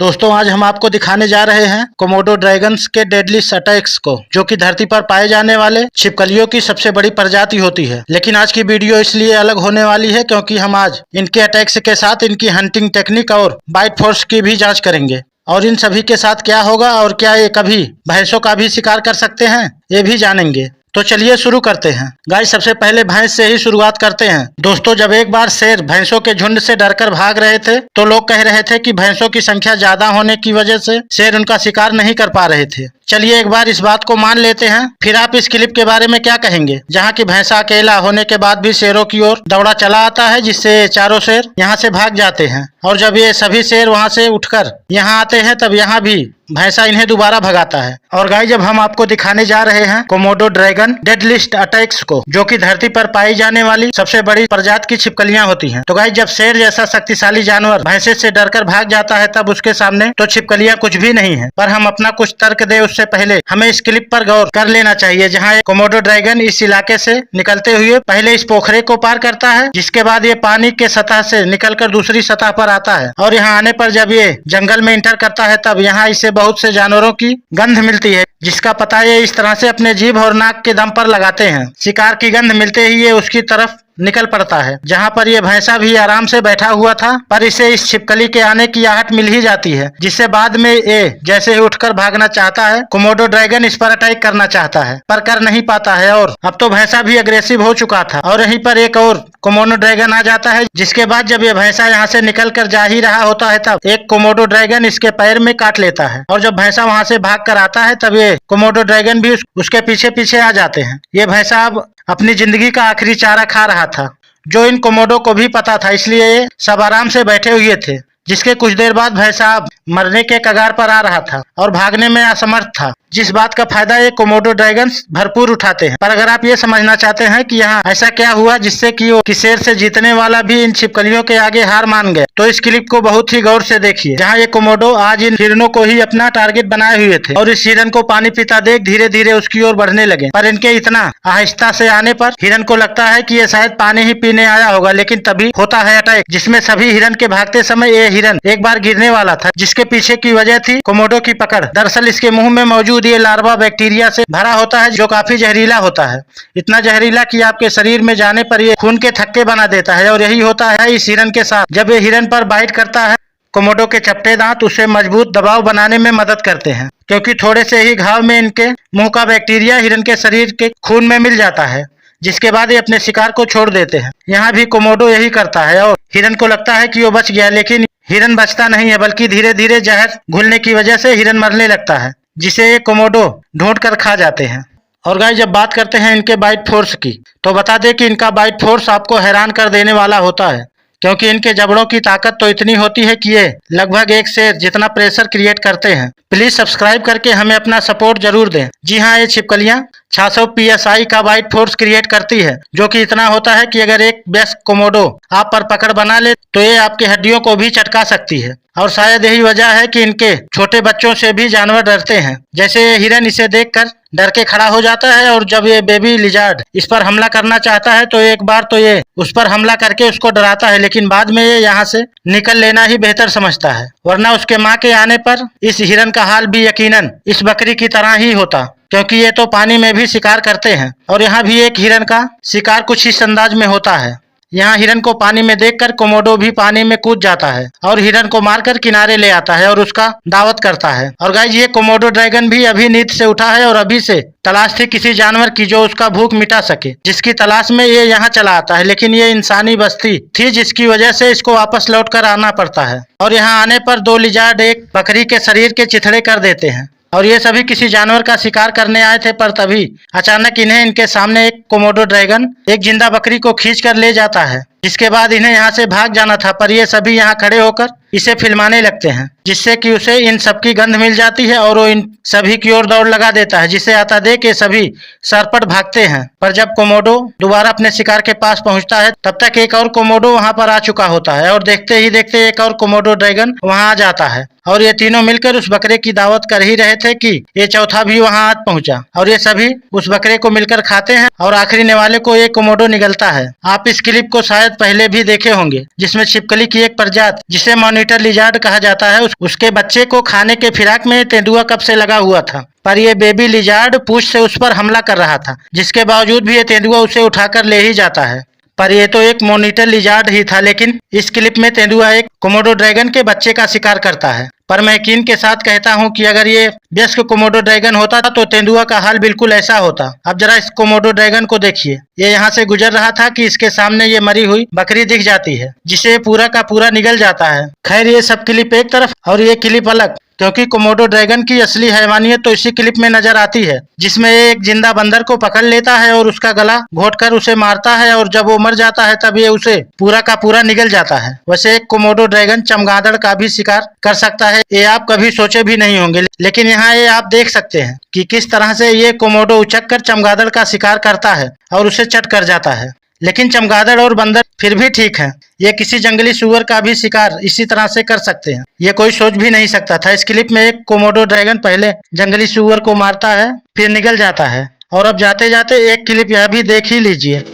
दोस्तों आज हम आपको दिखाने जा रहे हैं कोमोडो ड्रैगन्स के डेडली अटैक्स को, जो कि धरती पर पाए जाने वाले छिपकलियों की सबसे बड़ी प्रजाति होती है। लेकिन आज की वीडियो इसलिए अलग होने वाली है क्योंकि हम आज इनके अटैक्स के साथ इनकी हंटिंग टेक्निक और बाइट फोर्स की भी जांच करेंगे और इन सभी के साथ क्या होगा और क्या ये कभी भैंसों का भी शिकार कर सकते हैं ये भी जानेंगे। तो चलिए शुरू करते हैं। गाइस सबसे पहले भैंस से ही शुरुआत करते हैं। दोस्तों जब एक बार शेर भैंसों के झुंड से डरकर भाग रहे थे तो लोग कह रहे थे कि भैंसों की संख्या ज्यादा होने की वजह से शेर उनका शिकार नहीं कर पा रहे थे। चलिए एक बार इस बात को मान लेते हैं, फिर आप इस क्लिप के बारे में क्या कहेंगे जहां की भैंसा अकेला होने के बाद भी शेरों की ओर दौड़ा चला आता है, जिससे चारों शेर यहां से भाग जाते हैं और जब ये सभी शेर वहां से उठकर यहां आते हैं तब यहां भी भैंसा इन्हें दोबारा भगाता है। और गाइस जब हम आपको दिखाने जा रहे हैं कोमोडो ड्रैगन डेडलिस्ट अटैक्स को, जो कि धरती पर पाई जाने वाली सबसे बड़ी प्रजाति की छिपकलियां होती हैं। तो गाइस जब शेर जैसा शक्तिशाली जानवर भैंसे से डरकर भाग जाता है तब उसके सामने तो छिपकलियां कुछ भी नहीं है। पर हम अपना कुछ तर्क दे उससे पहले हमें इस क्लिप पर गौर कर लेना चाहिए, जहाँ एक कोमोडो ड्रैगन इस इलाके से निकलते हुए पहले इस पोखरे को पार करता है, जिसके बाद ये पानी के सतह से निकलकर दूसरी सतह पर आता है और यहाँ आने पर जब ये जंगल में इंटर करता है तब यहाँ इसे बहुत से जानवरों की गंध मिलती है, जिसका पता ये इस तरह से अपने जीभ और नाक के दम पर लगाते हैं। शिकार की गंध मिलते ही ये उसकी तरफ निकल पड़ता है, जहां पर ये भैंसा भी आराम से बैठा हुआ था, पर इसे इस छिपकली के आने की आहट मिल ही जाती है, जिससे बाद में ये जैसे ही उठकर भागना चाहता है कोमोडो ड्रैगन इस पर अटैक करना चाहता है पर कर नहीं पाता है और अब तो भैंसा भी अग्रेसिव हो चुका था और यहीं पर एक और कोमोडो ड्रैगन आ जाता है, जिसके बाद जब ये भैंसा यहाँ से निकल कर जा ही रहा होता है तब एक कोमोडो ड्रैगन इसके पैर में काट लेता है और जब भैंसा वहां से भाग कर आता है तब ये कोमोडो ड्रैगन भी उसके पीछे पीछे आ जाते हैं। ये भैंसा अब अपनी जिंदगी का आखिरी चारा खा रहा था, जो इन कोमोडो को भी पता था, इसलिए ये सब आराम से बैठे हुए थे। जिसके कुछ देर बाद भैंसा अब मरने के कगार पर आ रहा था और भागने में असमर्थ था, जिस बात का फायदा ये कोमोडो ड्रैगन्स भरपूर उठाते हैं। पर अगर आप ये समझना चाहते हैं कि यहाँ ऐसा क्या हुआ जिससे कि वो शेर से जीतने वाला भी इन छिपकलियों के आगे हार मान गए, तो इस क्लिप को बहुत ही गौर से देखिए, जहाँ ये कोमोडो आज इन हिरणों को ही अपना टारगेट बनाए हुए थे और इस हिरन को पानी पीता देख धीरे धीरे उसकी ओर बढ़ने लगे। पर इनके इतना आहिस्ता से आने पर हिरन को लगता है कि ये शायद पानी ही पीने आया होगा, लेकिन तभी होता है अटैक, जिसमें सभी हिरन के भागते समय ये हिरन एक बार गिरने वाला था, जिसके पीछे की वजह थी कोमोडो की पकड़। दरअसल इसके मुंह में मौजूद ये लार्वा बैक्टीरिया से भरा होता है, जो काफी जहरीला होता है, इतना जहरीला कि आपके शरीर में जाने पर ये खून के थक्के बना देता है। और यही होता है इस हिरन के साथ। जब ये हिरन पर बाइट करता है कोमोडो के चपटे दांत उसे मजबूत दबाव बनाने में मदद करते हैं, क्योंकि थोड़े से ही घाव में इनके मुंह का बैक्टीरिया हिरन के शरीर के खून में मिल जाता है, जिसके बाद ये अपने शिकार को छोड़ देते हैं। यहाँ भी कोमोडो यही करता है और हिरन को लगता है कि वो बच गया, लेकिन हिरन बचता नहीं है, बल्कि धीरे धीरे जहर घुलने की वजह से हिरन मरने लगता है, जिसे ये कोमोडो ढूंढ कर खा जाते हैं। और गाइस जब बात करते हैं इनके बाइट फोर्स की, तो बता दें कि इनका बाइट फोर्स आपको हैरान कर देने वाला होता है, क्योंकि इनके जबड़ों की ताकत तो इतनी होती है कि ये लगभग एक शेर जितना प्रेशर क्रिएट करते हैं। प्लीज सब्सक्राइब करके हमें अपना सपोर्ट जरूर दें। जी हाँ, ये छिपकलियां 600 PSI का बाइट फोर्स क्रिएट करती है, जो कि इतना होता है कि अगर एक वयस्क कोमोडो आप पर पकड़ बना ले तो ये आपकी हड्डियों को भी चटका सकती है। और शायद यही वजह है कि इनके छोटे बच्चों से भी जानवर डरते हैं। जैसे ये हिरन इसे देखकर डर के खड़ा हो जाता है और जब ये बेबी लिजार्ड इस पर हमला करना चाहता है तो एक बार तो ये उस पर हमला करके उसको डराता है, लेकिन बाद में ये यहाँ से निकल लेना ही बेहतर समझता है, वरना उसके माँ के आने पर इस हिरन का हाल भी यकीनन इस बकरी की तरह ही होता, क्योंकि ये तो पानी में भी शिकार करते हैं। और यहाँ भी एक हिरन का शिकार कुछ इस अंदाज में होता है। यहाँ हिरन को पानी में देखकर कोमोडो भी पानी में कूद जाता है और हिरन को मारकर किनारे ले आता है और उसका दावत करता है। और गाइस ये कोमोडो ड्रैगन भी अभी नींद से उठा है और अभी से तलाश थी किसी जानवर की जो उसका भूख मिटा सके, जिसकी तलाश में ये यहाँ चला आता है, लेकिन ये इंसानी बस्ती थी, जिसकी वजह से इसको वापस लौट कर आना पड़ता है। और यहाँ आने पर दो लिजार्ड एक बकरी के शरीर के चिथड़े कर देते हैं और ये सभी किसी जानवर का शिकार करने आए थे, पर तभी अचानक इन्हें इनके सामने एक कोमोडो ड्रैगन एक जिंदा बकरी को खींच कर ले जाता है, जिसके बाद इन्हें यहाँ से भाग जाना था, पर ये सभी यहाँ खड़े होकर इसे फिल्माने लगते हैं, जिससे कि उसे इन सब की गंध मिल जाती है और वो इन सभी की ओर दौड़ लगा देता है, जिसे आता देख के सभी सरपट भागते हैं। पर जब कोमोडो दोबारा अपने शिकार के पास पहुंचता है तब तक एक और कोमोडो वहां पर आ चुका होता है और देखते ही देखते एक और कोमोडो ड्रैगन वहां आ जाता है और ये तीनों मिलकर उस बकरे की दावत कर ही रहे थे कि ये चौथा भी वहां आ पहुंचा और ये सभी उस बकरे को मिलकर खाते हैं और आखिरी निवाले को एक कोमोडो निगलता है। आप इस क्लिप को शायद पहले भी देखे होंगे, जिसमें छिपकली की एक प्रजाति जिसे मॉनिटर लिजार्ड कहा जाता है उसके बच्चे को खाने के फिराक में तेंदुआ कब से लगा हुआ था, पर यह बेबी लिजार्ड पूंछ से उस पर हमला कर रहा था, जिसके बावजूद भी ये तेंदुआ उसे उठाकर ले ही जाता है। पर यह तो एक मॉनिटर लिजार्ड ही था, लेकिन इस क्लिप में तेंदुआ एक कोमोडो ड्रैगन के बच्चे का शिकार करता है। पर मैं यकीन के साथ कहता हूं कि अगर ये वयस्क कोमोडो ड्रैगन होता तो तेंदुआ का हाल बिल्कुल ऐसा होता। अब जरा इस कोमोडो ड्रैगन को देखिए, ये यहाँ से गुजर रहा था कि इसके सामने ये मरी हुई बकरी दिख जाती है, जिसे पूरा का पूरा निगल जाता है। खैर, ये सब क्लिप एक तरफ और ये क्लिप अलग, क्योंकि कोमोडो ड्रैगन की असली हैवानियत तो इसी क्लिप में नजर आती है, जिसमें एक जिंदा बंदर को पकड़ लेता है और उसका गला घोंटकर उसे मारता है, और जब वो मर जाता है तब ये उसे पूरा का पूरा निगल जाता है। वैसे एक कोमोडो ड्रैगन चमगादड़ का भी शिकार कर सकता है, ये आप कभी सोचे भी नहीं होंगे, लेकिन यहाँ ये आप देख सकते हैं कि किस तरह से ये कोमोडो उचक कर चमगादड़ का शिकार करता है और उसे चट कर जाता है। लेकिन चमगादड़ और बंदर फिर भी ठीक है, ये किसी जंगली सुअर का भी शिकार इसी तरह से कर सकते हैं। ये कोई सोच भी नहीं सकता था। इस क्लिप में एक कोमोडो ड्रैगन पहले जंगली सुअर को मारता है, फिर निकल जाता है। और अब जाते जाते एक क्लिप यह भी देख ही लीजिए।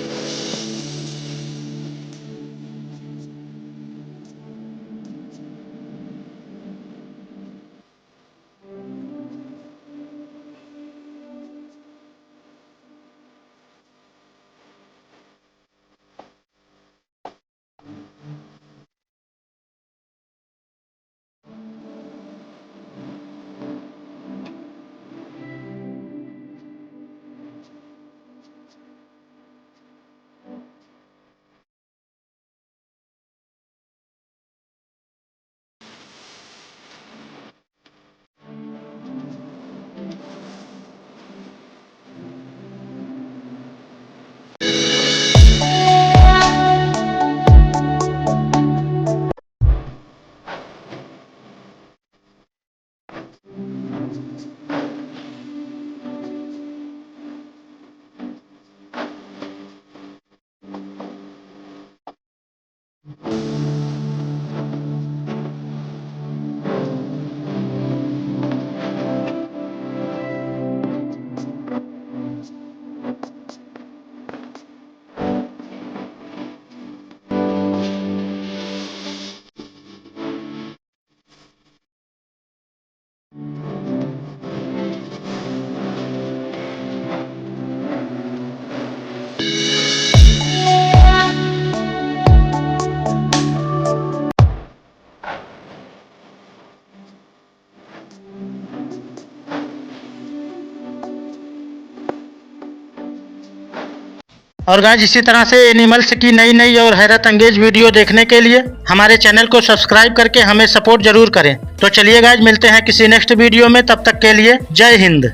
और गाइस, इसी तरह से एनिमल्स की नई नई और हैरत अंगेज वीडियो देखने के लिए हमारे चैनल को सब्सक्राइब करके हमें सपोर्ट जरूर करें। तो चलिए गाइस, मिलते हैं किसी नेक्स्ट वीडियो में, तब तक के लिए जय हिंद।